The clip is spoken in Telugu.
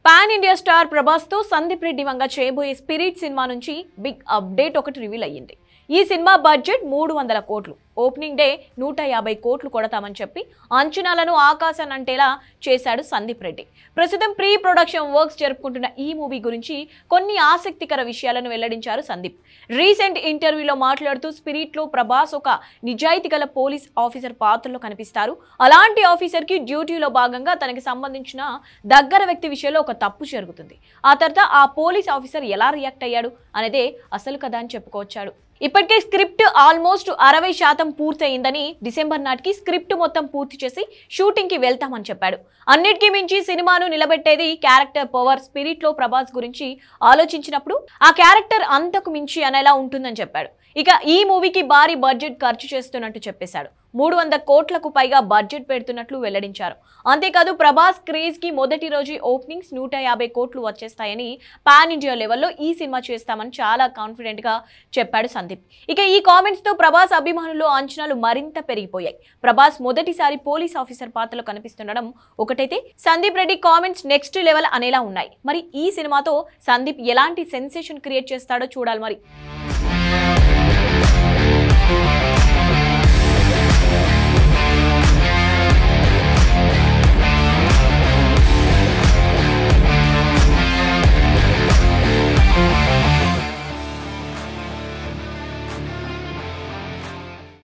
పాన్ ఇండియా స్టార్ ప్రభాస్ తో సందీప్ రెడ్డి వంగ చేయబోయే స్పిరిట్ సినిమా నుంచి బిగ్ అప్డేట్ ఒకటి రివీల్ అయ్యింది. ఈ సినిమా బడ్జెట్ 300 కోట్లు, ఓపెనింగ్ డే 150 కోట్లు కొడతామని చెప్పి అంచనాలను ఆకాశానంటేలా చేశాడు సందీప్ రెడ్డి. ప్రస్తుతం ప్రీ ప్రొడక్షన్ వర్క్స్ జరుపుకుంటున్న ఈ మూవీ గురించి కొన్ని ఆసక్తికర విషయాలను వెల్లడించారు సందీప్. రీసెంట్ ఇంటర్వ్యూలో మాట్లాడుతూ స్పిరిట్ లో ప్రభాస్ ఒక నిజాయితీ గల పోలీస్ ఆఫీసర్ పాత్రలో కనిపిస్తారు. అలాంటి ఆఫీసర్ కి డ్యూటీలో భాగంగా తనకి సంబంధించిన దగ్గర వ్యక్తి విషయంలో ఒక తప్పు జరుగుతుంది. ఆ తర్వాత ఆ పోలీస్ ఆఫీసర్ ఎలా రియాక్ట్ అయ్యాడు అనేదే అసలు కథ అని చెప్పుకోవచ్చాడు. ఇప్పటికే స్క్రిప్ట్ ఆల్మోస్ట్ 60% పూర్తయిందని, డిసెంబర్ నాటికి స్క్రిప్ట్ మొత్తం పూర్తి చేసి షూటింగ్ కి వెళ్తామని చెప్పాడు. అన్నిటికీ మించి సినిమాను నిలబెట్టేది క్యారెక్టర్ పవర్. స్పిరిట్ లో ప్రభాస్ గురించి ఆలోచించినప్పుడు ఆ క్యారెక్టర్ అంతకు మించి అనేలా ఉంటుందని చెప్పాడు. ఇక ఈ మూవీకి భారీ బడ్జెట్ ఖర్చు చేస్తున్నట్టు చెప్పేశాడు. 300 కోట్లకు పైగా బడ్జెట్ పెడుతున్నట్లు వెల్లడించారు. అంతేకాదు ప్రభాస్ క్రేజ్ కి మొదటి రోజు ఓపెనింగ్స్ 150 కోట్లు వచ్చేస్తాయని, పాన్ ఇండియా లెవెల్లో ఈ సినిమా చేస్తామని చాలా కాన్ఫిడెంట్ గా చెప్పాడు సందీప్. ఇక ఈ కామెంట్స్ తో ప్రభాస్ అభిమానుల్లో అంచనాలు మరింత పెరిగిపోయాయి. ప్రభాస్ మొదటిసారి పోలీస్ ఆఫీసర్ పాత్రలో కనిపిస్తుండడం ఒకటైతే, Sandeep Reddy comments next level అనేలా ఉన్నాయి. మరి ఈ సినిమాతో సందీప్ ఎలాంటి సెన్సేషన్ క్రియేట్ చేస్తాడో చూడాలి మరి.